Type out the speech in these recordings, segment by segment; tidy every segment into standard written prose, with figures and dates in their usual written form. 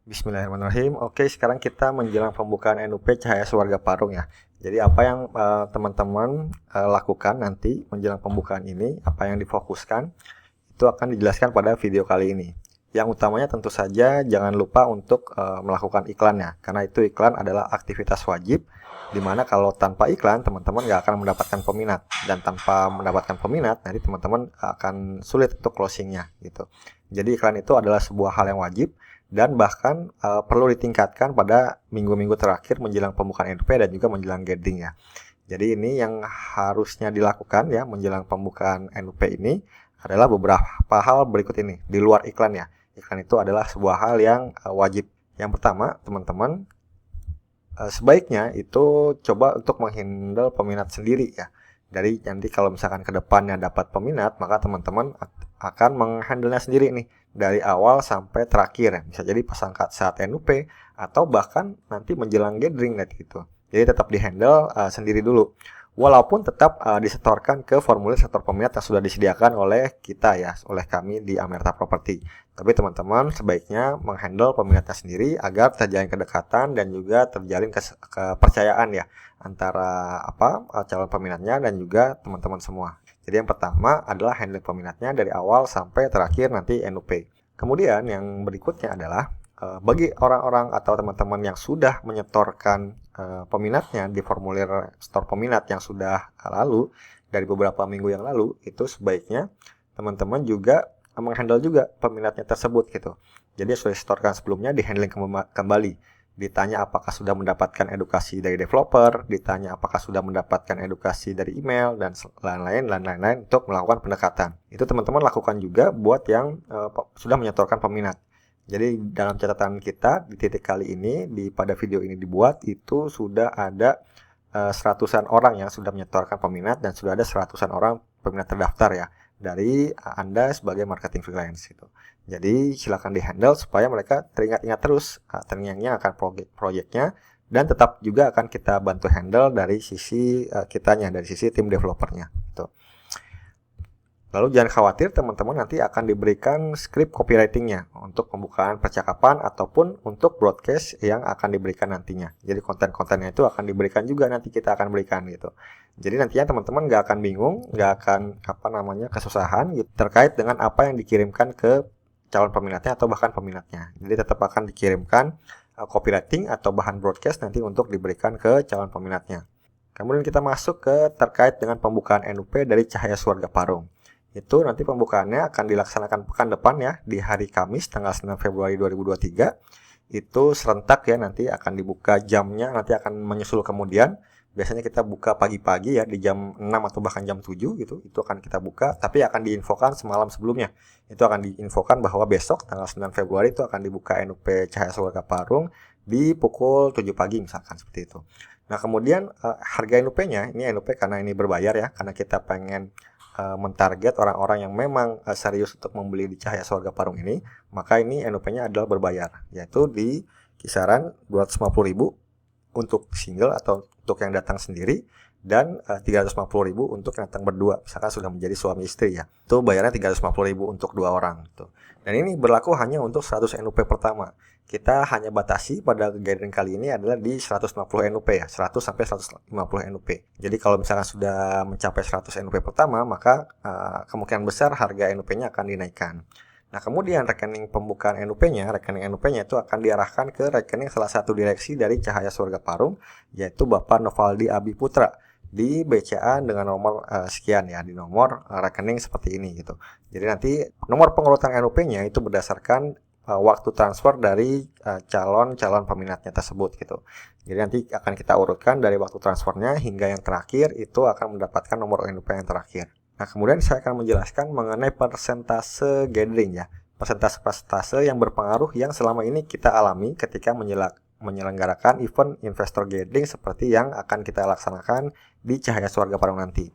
Bismillahirrahmanirrahim. Oke, sekarang kita menjelang pembukaan NUP Cahaya Suwarga Parung ya. Jadi apa yang teman-teman lakukan nanti menjelang pembukaan ini, apa yang difokuskan, itu akan dijelaskan pada video kali ini. Yang utamanya tentu saja jangan lupa untuk melakukan iklannya, karena itu iklan adalah aktivitas wajib, dimana kalau tanpa iklan teman-teman nggak akan mendapatkan peminat, dan tanpa mendapatkan peminat nanti teman-teman akan sulit untuk closingnya gitu. Jadi iklan itu adalah sebuah hal yang wajib dan bahkan perlu ditingkatkan pada minggu-minggu terakhir menjelang pembukaan NUP dan juga menjelang gathering ya. Jadi ini yang harusnya dilakukan ya menjelang pembukaan NUP ini adalah beberapa hal berikut ini di luar iklan ya. Iklan itu adalah sebuah hal yang wajib. Yang pertama, teman-teman sebaiknya itu coba untuk menghandle peminat sendiri ya. Dari nanti kalau misalkan ke depannya dapat peminat, maka teman-teman akan menghandle-nya sendiri nih dari awal sampai terakhir. Bisa jadi pasang saat NUP atau bahkan nanti menjelang gathering gitu. Jadi tetap dihandle sendiri dulu. Walaupun tetap disetorkan ke formulir setor peminat yang sudah disediakan oleh kita ya, oleh kami di Amerta Property. Tapi teman-teman sebaiknya menghandle peminatnya sendiri agar terjalin kedekatan dan juga terjalin kepercayaan ya antara calon peminatnya dan juga teman-teman semua. Jadi yang pertama adalah handling peminatnya dari awal sampai terakhir nanti NUP. Kemudian yang berikutnya adalah bagi orang-orang atau teman-teman yang sudah menyetorkan peminatnya di formulir store peminat yang sudah lalu dari beberapa minggu yang lalu, itu sebaiknya teman-teman juga menghandle juga peminatnya tersebut gitu. Jadi sudah disetorkan sebelumnya dihandling kembali. Ditanya apakah sudah mendapatkan edukasi dari developer, ditanya apakah sudah mendapatkan edukasi dari email dan lain-lain untuk melakukan pendekatan. Itu teman-teman lakukan juga buat yang sudah menyetorkan peminat. Jadi dalam catatan kita di titik kali ini pada video ini dibuat itu sudah ada seratusan orang yang sudah menyetorkan peminat dan sudah ada seratusan orang peminat terdaftar ya dari Anda sebagai marketing freelance gitu. Jadi silakan dihandle supaya mereka teringat-ingat terus terngiang-ngiang akan proyeknya dan tetap juga akan kita bantu handle dari sisi kitanya, dari sisi tim developernya gitu. Lalu jangan khawatir, teman-teman nanti akan diberikan script copywritingnya untuk pembukaan percakapan ataupun untuk broadcast yang akan diberikan nantinya. Jadi konten-kontennya itu akan diberikan juga, nanti kita akan berikan gitu. Jadi nantinya teman-teman nggak akan bingung, nggak akan kesusahan gitu, terkait dengan apa yang dikirimkan ke calon peminatnya atau bahkan peminatnya. Jadi tetap akan dikirimkan copywriting atau bahan broadcast nanti untuk diberikan ke calon peminatnya. Kemudian kita masuk ke terkait dengan pembukaan NUP dari Cahaya Suwarga Parung. Itu nanti pembukaannya akan dilaksanakan pekan depan ya, di hari Kamis tanggal 9 Februari 2023. Itu serentak ya, nanti akan dibuka jamnya, nanti akan menyusul kemudian. Biasanya kita buka pagi-pagi ya, di jam 6 atau bahkan jam 7 gitu. Itu akan kita buka, tapi akan diinfokan semalam sebelumnya. Itu akan diinfokan bahwa besok tanggal 9 Februari itu akan dibuka NUP Cahaya Suwarga Parung di pukul 7 pagi misalkan seperti itu. Nah kemudian harga NUP-nya, ini NUP karena ini berbayar ya, karena kita pengen mentarget orang-orang yang memang serius untuk membeli di Cahaya Suwarga Parung ini, maka ini NUP-nya adalah berbayar, yaitu di kisaran 250.000 untuk single atau untuk yang datang sendiri dan 350.000 untuk yang datang berdua, misalkan sudah menjadi suami istri ya. Itu bayarnya 350.000 untuk 2 orang gitu. Dan ini berlaku hanya untuk 100 NUP pertama. Kita hanya batasi pada gathering kali ini adalah di 150 NUP ya, 100 sampai 150 NUP. Jadi kalau misalkan sudah mencapai 100 NUP pertama, maka kemungkinan besar harga NUP-nya akan dinaikkan. Nah, kemudian rekening pembukaan NUP-nya itu akan diarahkan ke rekening salah satu direksi dari Cahaya Suwarga Parung, yaitu Bapak Novaldi Abi Putra di BCA dengan nomor sekian ya, di nomor rekening seperti ini gitu. Jadi nanti nomor pengurutan NUP-nya itu berdasarkan waktu transfer dari calon peminatnya tersebut gitu. Jadi nanti akan kita urutkan dari waktu transfernya hingga yang terakhir itu akan mendapatkan nomor NUP yang terakhir. Nah kemudian saya akan menjelaskan mengenai persentase gathering ya. Persentase yang berpengaruh yang selama ini kita alami ketika menyelenggarakan event investor gathering seperti yang akan kita laksanakan di Cahaya Suwarga Parung nanti.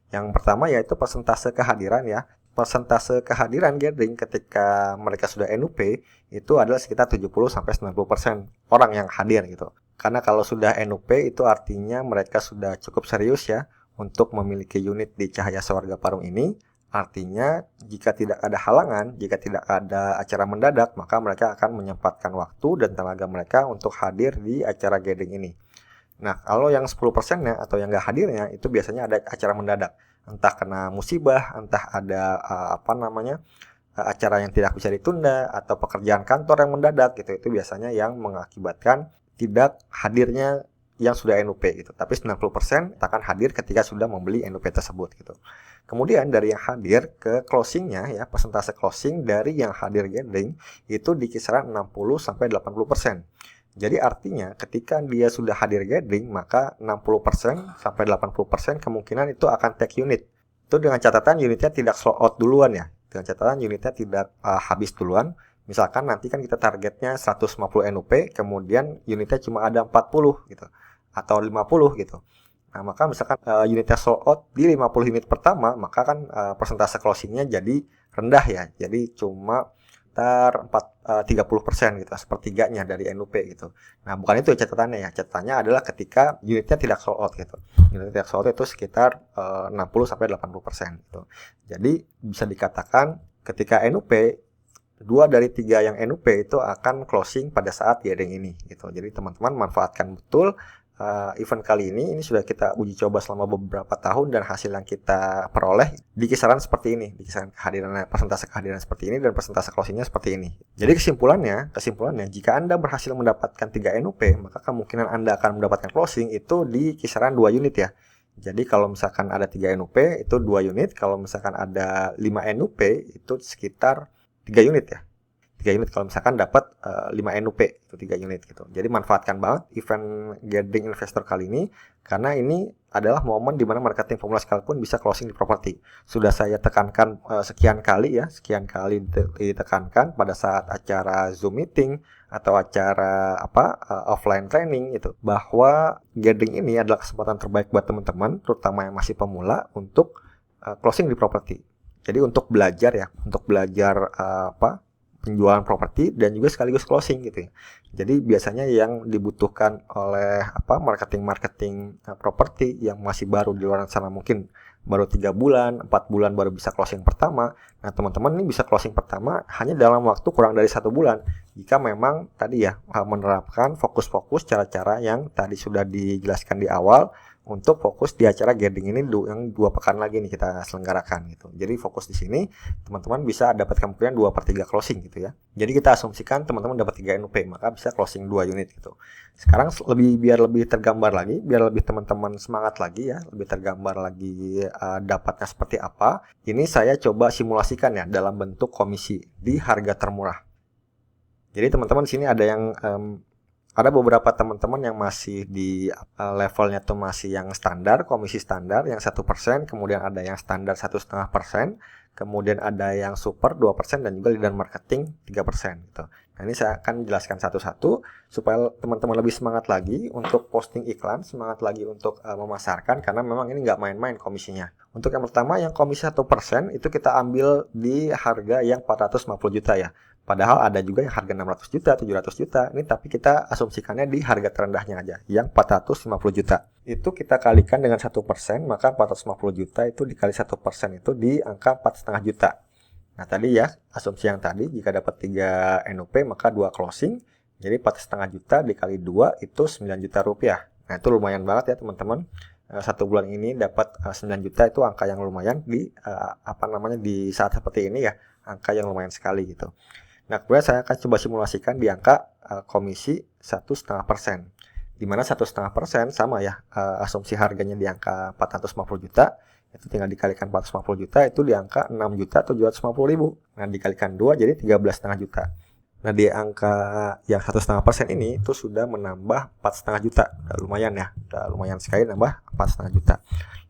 Yang pertama yaitu persentase kehadiran ya. Persentase kehadiran gathering ketika mereka sudah NUP itu adalah sekitar 70-90% orang yang hadir gitu. Karena kalau sudah NUP itu artinya mereka sudah cukup serius ya untuk memiliki unit di Cahaya Suwarga Parung ini Artinya, jika tidak ada halangan, jika tidak ada acara mendadak, maka mereka akan menyempatkan waktu dan tenaga mereka untuk hadir di acara gathering ini. Nah, kalau yang 10%-nya atau yang nggak hadirnya, itu biasanya ada acara mendadak. Entah kena musibah, entah ada acara yang tidak bisa ditunda, atau pekerjaan kantor yang mendadak gitu. Itu biasanya yang mengakibatkan tidak hadirnya yang sudah NUP gitu. Tapi 90% akan hadir ketika sudah membeli NUP tersebut gitu. Kemudian dari yang hadir ke closingnya ya, persentase closing dari yang hadir gathering itu di kisaran 60-80%. Jadi artinya ketika dia sudah hadir gathering, maka 60-80% kemungkinan itu akan take unit. Itu dengan catatan unitnya tidak slow out duluan ya. Dengan catatan unitnya tidak habis duluan. Misalkan nanti kan kita targetnya 150 NUP, kemudian unitnya cuma ada 40 gitu. Atau 50 gitu. Nah, maka misalkan unitnya sold out di 50 unit pertama, maka kan persentase closingnya jadi rendah ya. Jadi cuma 30% gitu, sepertiganya dari NUP gitu. Nah, bukan itu catatannya ya. Catatannya adalah ketika unitnya tidak sold out gitu. Unitnya tidak sold out itu sekitar 60-80% gitu. Jadi bisa dikatakan ketika NUP 2 dari 3 yang NUP itu akan closing pada saat gathering ini gitu. Jadi teman-teman manfaatkan betul event kali ini sudah kita uji coba selama beberapa tahun dan hasil yang kita peroleh di kisaran seperti ini, di kisaran persentase kehadiran seperti ini dan persentase closingnya seperti ini. Jadi kesimpulannya jika Anda berhasil mendapatkan 3 NUP, maka kemungkinan Anda akan mendapatkan closing itu di kisaran 2 unit ya. Jadi kalau misalkan ada 3 NUP itu 2 unit, kalau misalkan ada 5 NUP itu sekitar 3 unit ya. 3 unit kalau misalkan dapat 5 NUP itu 3 unit gitu. Jadi manfaatkan banget event gathering investor kali ini karena ini adalah momen di mana marketing pemula sekalipun bisa closing di properti. Sudah saya tekankan sekian kali ditekankan pada saat acara Zoom meeting atau acara offline training itu bahwa gathering ini adalah kesempatan terbaik buat teman-teman terutama yang masih pemula untuk closing di properti. Jadi untuk belajar penjualan properti dan juga sekaligus closing gitu ya. Jadi biasanya yang dibutuhkan oleh marketing properti yang masih baru di luar sana mungkin baru 3 bulan, 4 bulan baru bisa closing pertama. Nah, teman-teman ini bisa closing pertama hanya dalam waktu kurang dari 1 bulan. Jika memang tadi ya menerapkan fokus-fokus cara-cara yang tadi sudah dijelaskan di awal untuk fokus di acara gathering ini yang 2 pekan lagi nih kita selenggarakan gitu. Jadi fokus di sini teman-teman bisa dapat kemungkinan 2/3 closing gitu ya. Jadi kita asumsikan teman-teman dapat 3 NUP maka bisa closing 2 unit gitu. Sekarang biar lebih tergambar lagi, biar lebih teman-teman semangat lagi ya, lebih tergambar lagi dapatnya seperti apa. Ini saya coba simulasikan ya dalam bentuk komisi di harga termurah. Jadi teman-teman di sini ada beberapa teman-teman yang masih di levelnya tuh masih yang standar, komisi standar yang 1%, kemudian ada yang standar 1,5%, kemudian ada yang super 2% dan juga lead marketing 3% gitu. Nah, ini saya akan jelaskan satu-satu supaya teman-teman lebih semangat lagi untuk posting iklan, semangat lagi untuk memasarkan karena memang ini nggak main-main komisinya. Untuk yang pertama yang komisi 1% itu kita ambil di harga yang 450 juta ya. Padahal ada juga yang harga 600 juta, 700 juta. Ini tapi kita asumsikannya di harga terendahnya aja, yang 450 juta. Itu kita kalikan dengan 1%, maka 450 juta itu dikali 1% itu di angka 4,5 juta. Nah tadi ya, asumsi yang tadi, jika dapat 3 NUP maka 2 closing. Jadi 4,5 juta dikali 2 itu 9 juta rupiah. Nah itu lumayan banget ya teman-teman. 1 bulan ini dapat 9 juta itu angka yang lumayan di saat seperti ini ya. Angka yang lumayan sekali gitu. Nah, kemudian saya akan coba simulasikan di angka komisi 1,5%. Di mana 1,5% sama ya, asumsi harganya di angka 450 juta, itu tinggal dikalikan 450 juta, itu di angka 6.750.000. Nah, dikalikan 2 jadi 13,5 juta. Nah, di angka yang 1,5% ini itu sudah menambah 4,5 juta. Lumayan ya, lumayan sekali nambah 4,5 juta.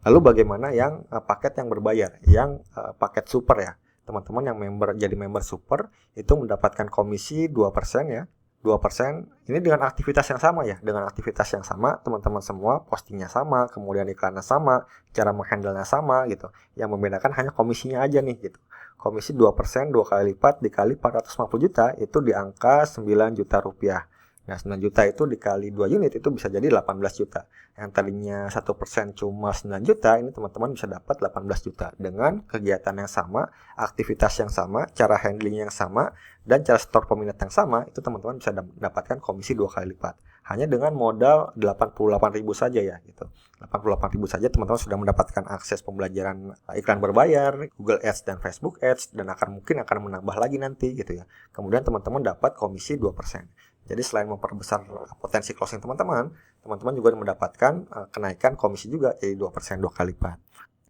Lalu bagaimana yang paket yang berbayar, yang paket super ya? Teman-teman yang jadi member super itu mendapatkan komisi 2% ya. 2% ini dengan aktivitas yang sama ya. Dengan aktivitas yang sama, teman-teman semua postingnya sama, kemudian iklannya sama, cara menghandle-nya sama gitu. Yang membedakan hanya komisinya aja nih gitu. Komisi 2% 2 kali lipat dikali 450 juta itu di angka 9 juta rupiah. Nah, 9 juta itu dikali 2 unit itu bisa jadi 18 juta. Yang tadinya 1% cuma 9 juta, ini teman-teman bisa dapat 18 juta. Dengan kegiatan yang sama, aktivitas yang sama, cara handling yang sama, dan cara store peminat yang sama, itu teman-teman bisa mendapatkan komisi 2 kali lipat. Hanya dengan modal 88.000 saja ya gitu. 88.000 saja teman-teman sudah mendapatkan akses pembelajaran iklan berbayar, Google Ads dan Facebook Ads, dan mungkin akan menambah lagi nanti gitu ya. Kemudian teman-teman dapat komisi 2%. Jadi selain memperbesar potensi closing teman-teman juga mendapatkan kenaikan komisi juga jadi 2%, 2 kali lipat.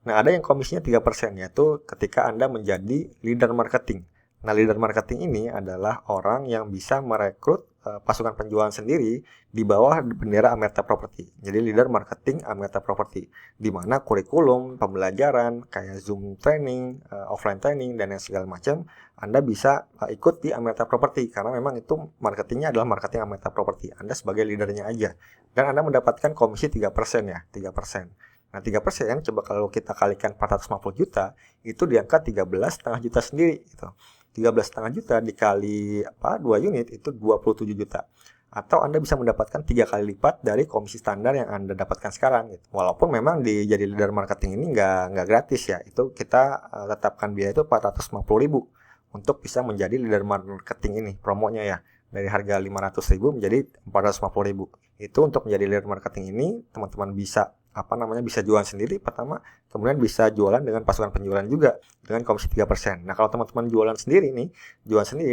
Nah, ada yang komisinya 3%, yaitu ketika Anda menjadi leader marketing. Nah, leader marketing ini adalah orang yang bisa merekrut pasukan penjualan sendiri di bawah bendera Amerta Property. Jadi leader marketing Amerta Property, di mana kurikulum, pembelajaran, kayak Zoom training, offline training, dan yang segala macam, Anda bisa ikut di Amerta Property, karena memang itu marketingnya adalah marketing Amerta Property. Anda sebagai leadernya aja. Dan Anda mendapatkan komisi 3% ya, 3%. Nah, 3% coba kalau kita kalikan 450 juta, itu di angka 13,5 juta sendiri gitu. 13,5 juta dikali 2 unit itu 27 juta. Atau Anda bisa mendapatkan 3 kali lipat dari komisi standar yang Anda dapatkan sekarang gitu. Walaupun memang jadi leader marketing ini nggak gratis ya. Itu kita tetapkan biaya itu 450.000 untuk bisa menjadi leader marketing ini, promonya ya. Dari harga 500.000 menjadi 450.000. Itu untuk menjadi leader marketing ini teman-teman bisa bisa jualan sendiri pertama, kemudian bisa jualan dengan pasukan penjualan juga dengan komisi 3%. Nah, kalau teman-teman jualan sendiri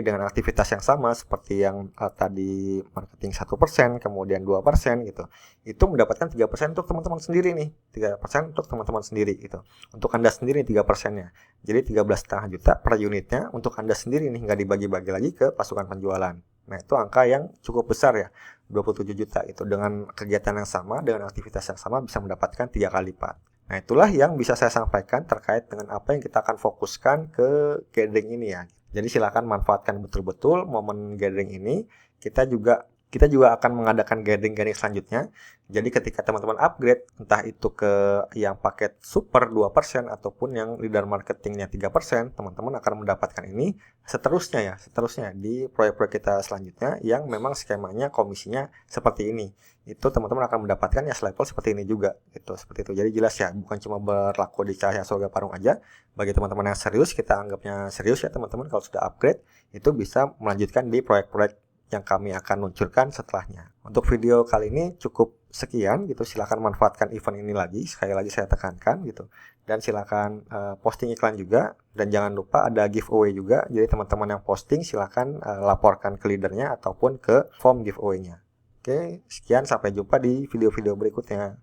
dengan aktivitas yang sama seperti yang tadi marketing 1%, kemudian 2% gitu. Itu mendapatkan 3% untuk teman-teman sendiri nih. 3% untuk teman-teman sendiri gitu. Untuk Anda sendiri 3%-nya. Jadi 13,5 juta per unitnya untuk Anda sendiri nih, nggak dibagi-bagi lagi ke pasukan penjualan. Nah, itu angka yang cukup besar ya. 27 juta itu dengan kegiatan yang sama, dengan aktivitas yang sama bisa mendapatkan 3 kali lipat. Nah, itulah yang bisa saya sampaikan terkait dengan apa yang kita akan fokuskan ke gathering ini ya. Jadi silakan manfaatkan betul-betul momen gathering ini. Kita juga akan mengadakan gathering selanjutnya. Jadi ketika teman-teman upgrade, entah itu ke yang paket super 2% ataupun yang leader marketingnya 3%, teman-teman akan mendapatkan ini seterusnya di proyek-proyek kita selanjutnya yang memang skemanya komisinya seperti ini. Itu teman-teman akan mendapatkan ya selevel seperti ini juga gitu, seperti itu. Jadi jelas ya, bukan cuma berlaku di Cahaya Surga Parung aja. Bagi teman-teman yang serius, kita anggapnya serius ya teman-teman, kalau sudah upgrade itu bisa melanjutkan di proyek-proyek yang kami akan luncurkan setelahnya. Untuk video kali ini cukup sekian gitu. Silakan manfaatkan event ini lagi, sekali lagi saya tekankan gitu. Dan silakan posting iklan juga, dan jangan lupa ada giveaway juga. Jadi teman-teman yang posting silakan laporkan ke leadernya ataupun ke form giveaway-nya. Oke, sekian, sampai jumpa di video-video berikutnya.